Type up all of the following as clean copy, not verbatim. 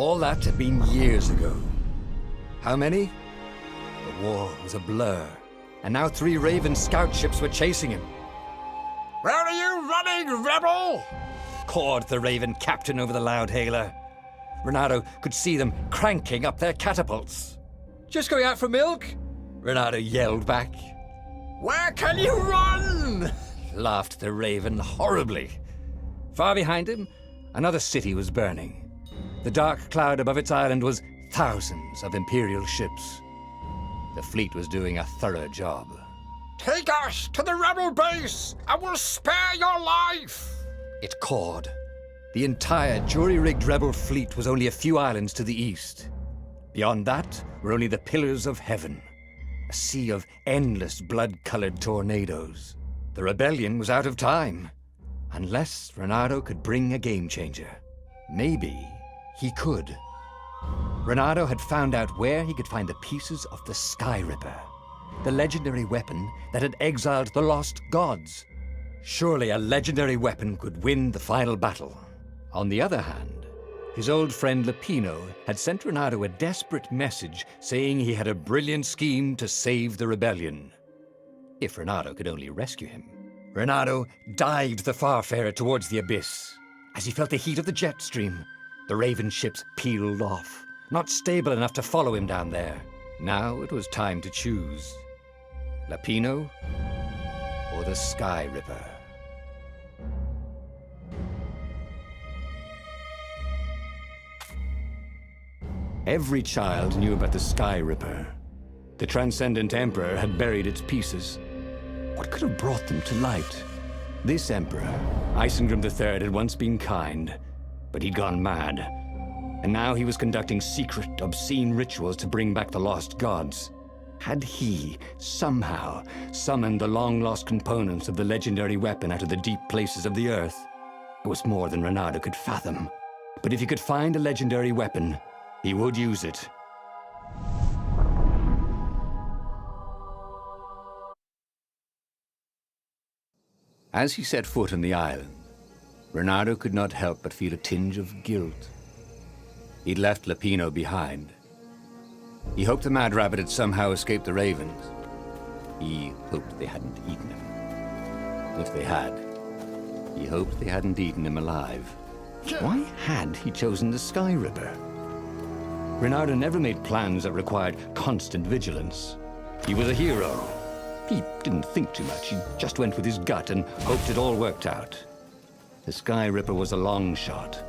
All that had been years ago. How many? The war was a blur, and now 3 Raven scout ships were chasing him. Where are you running, rebel? Cawed the Raven captain over the loud hailer. Renato could see them cranking up their catapults. Just going out for milk? Renato yelled back. Where can you run? Laughed the Raven horribly. Far behind him, another city was burning. The dark cloud above its island was thousands of Imperial ships. The fleet was doing a thorough job. Take us to the rebel base, and we'll spare your life! It cawed. The entire jury-rigged rebel fleet was only a few islands to the east. Beyond that were only the pillars of heaven, a sea of endless blood-colored tornadoes. The rebellion was out of time, unless Renato could bring a game-changer. Maybe he could. Renato had found out where he could find the pieces of the Skyripper, the legendary weapon that had exiled the lost gods. Surely a legendary weapon could win the final battle. On the other hand, his old friend Lapino had sent Renato a desperate message saying he had a brilliant scheme to save the rebellion. If Renato could only rescue him. Renato dived the Farfarer towards the abyss. As he felt the heat of the jet stream, the Raven ships peeled off, not stable enough to follow him down there. Now it was time to choose. Lapino or the Skyripper? Every child knew about the Skyripper. The Transcendent Emperor had buried its pieces. What could have brought them to light? This Emperor, Isengrim III, had once been kind, but he'd gone mad. And now he was conducting secret, obscene rituals to bring back the lost gods. Had he, somehow, summoned the long-lost components of the legendary weapon out of the deep places of the earth? It was more than Renato could fathom. But if he could find a legendary weapon, he would use it. As he set foot on the island, Renato could not help but feel a tinge of guilt. He'd left Lapino behind. He hoped the Mad Rabbit had somehow escaped the Ravens. He hoped they hadn't eaten him. If they had, he hoped they hadn't eaten him alive. Why had he chosen the Skyripper? Renato never made plans that required constant vigilance. He was a hero. He didn't think too much. He just went with his gut and hoped it all worked out. The Skyripper was a long shot.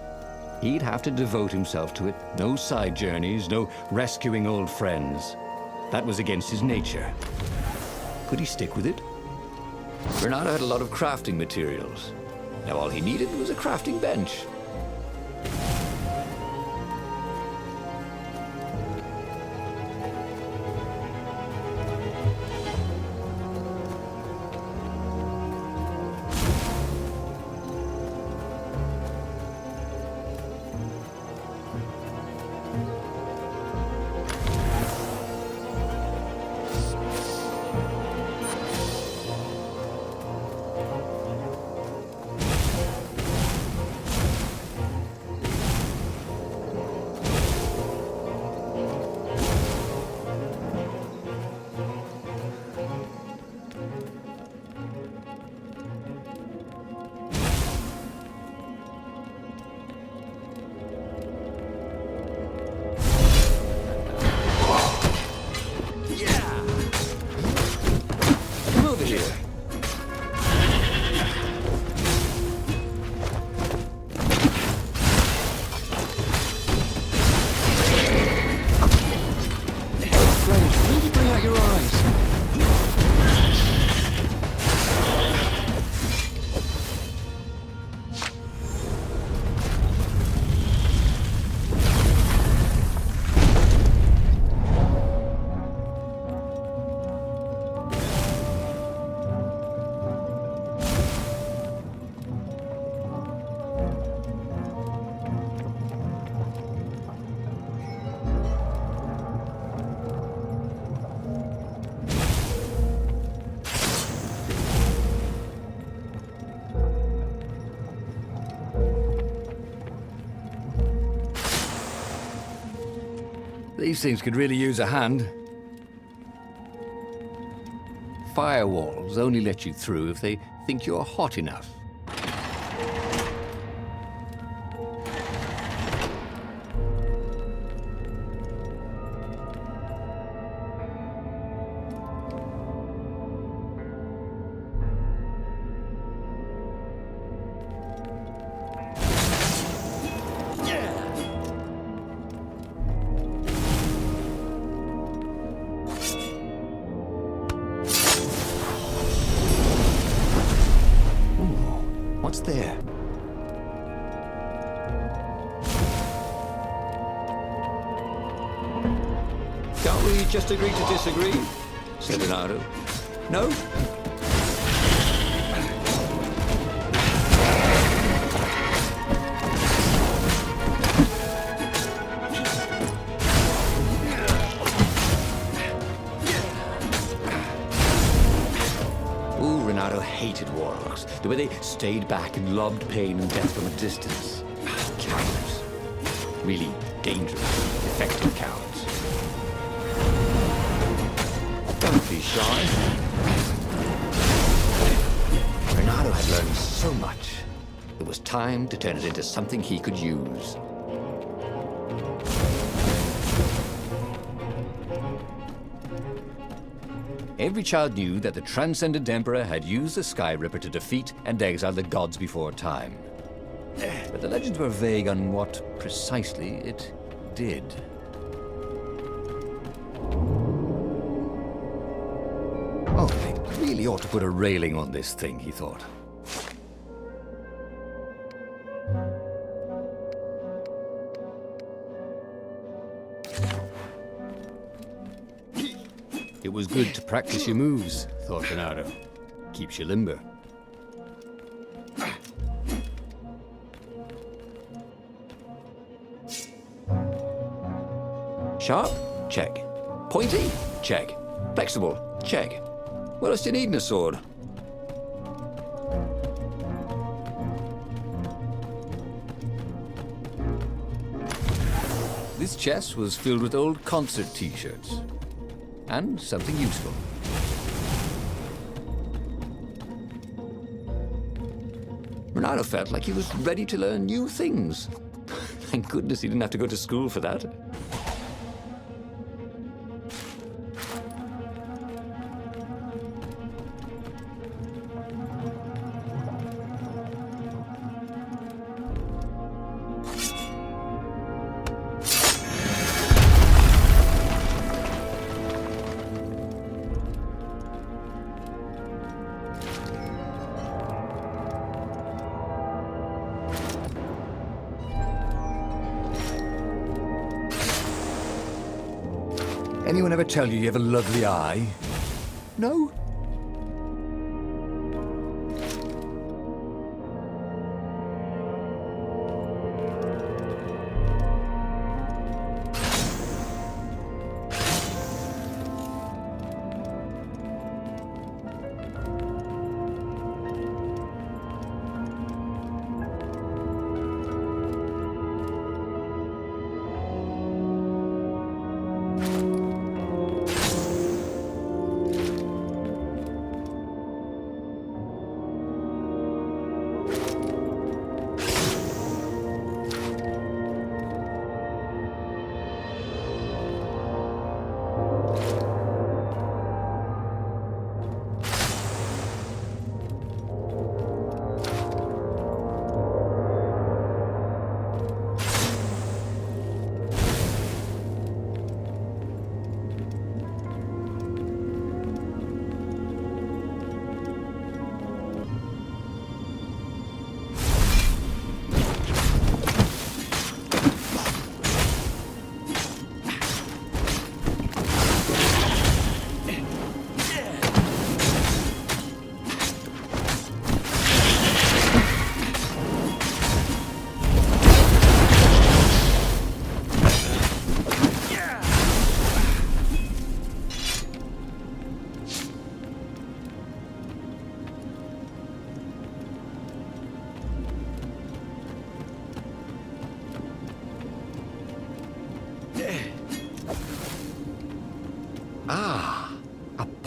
He'd have to devote himself to it. No side journeys, no rescuing old friends. That was against his nature. Could he stick with it? Renato had a lot of crafting materials. Now all he needed was a crafting bench. These things could really use a hand. Firewalls only let you through if they think you're hot enough. What's there? Can't we just agree to disagree? Said Leonardo. No? Renato hated warlocks, the way they stayed back and lobbed pain and death from a distance. Cowards. Really dangerous, effective cowards. Don't be shy. Renato had learned so much. It was time to turn it into something he could use. Every child knew that the Transcendent Emperor had used the Skyripper to defeat and exile the gods before time. But the legends were vague on what precisely it did. Oh, they really ought to put a railing on this thing, he thought. It was good to practice your moves, thought Bernardo. Keeps you limber. Sharp? Check. Pointy? Check. Flexible? Check. What else do you need in a sword? This chest was filled with old concert t-shirts. And something useful. Renato felt like he was ready to learn new things. Thank goodness he didn't have to go to school for that. Anyone ever tell you have a lovely eye? No?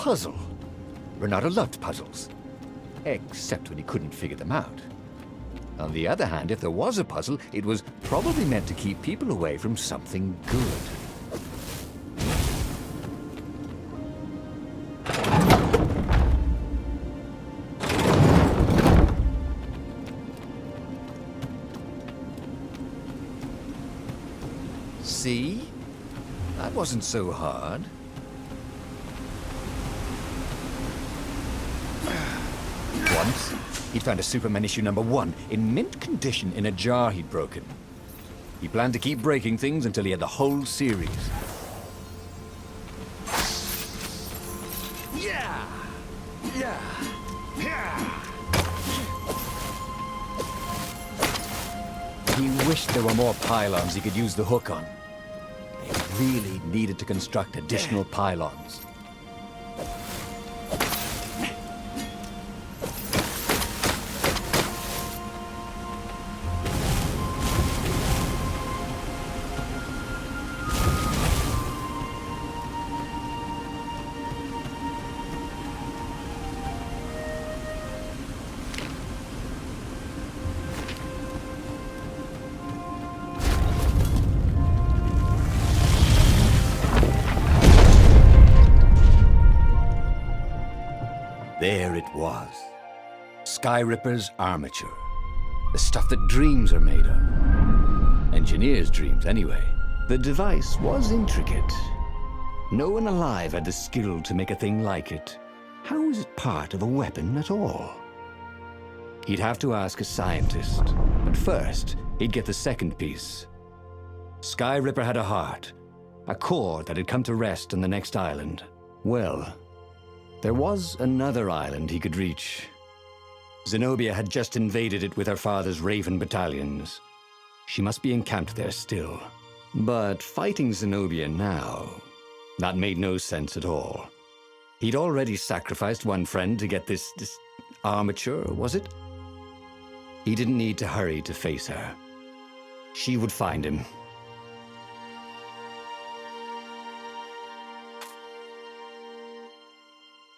puzzle. Renato loved puzzles, except when he couldn't figure them out. On the other hand, if there was a puzzle, it was probably meant to keep people away from something good. See? That wasn't so hard. Once, he'd found a Superman issue #1 in mint condition in a jar he'd broken. He planned to keep breaking things until he had the whole series. Yeah! Yeah! Yeah! He wished there were more pylons he could use the hook on. They really needed to construct additional pylons. There it was. Skyripper's armature. The stuff that dreams are made of. Engineers' dreams, anyway. The device was intricate. No one alive had the skill to make a thing like it. How was it part of a weapon at all? He'd have to ask a scientist. But first, he'd get the second piece. Skyripper had a heart. A core that had come to rest on the next island. Well, there was another island he could reach. Zenobia had just invaded it with her father's Raven battalions. She must be encamped there still. But fighting Zenobia now, that made no sense at all. He'd already sacrificed one friend to get this armature, was it? He didn't need to hurry to face her. She would find him.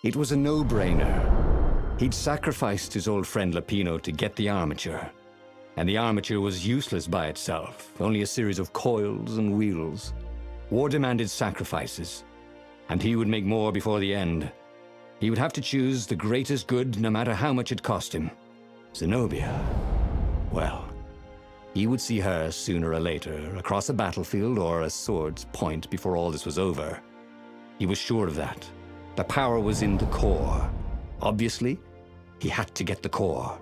It was a no-brainer. He'd sacrificed his old friend Lapino to get the armature. And the armature was useless by itself, only a series of coils and wheels. War demanded sacrifices, and he would make more before the end. He would have to choose the greatest good no matter how much it cost him. Zenobia. Well, he would see her sooner or later, across a battlefield or a sword's point before all this was over. He was sure of that. The power was in the core. Obviously, he had to get the core.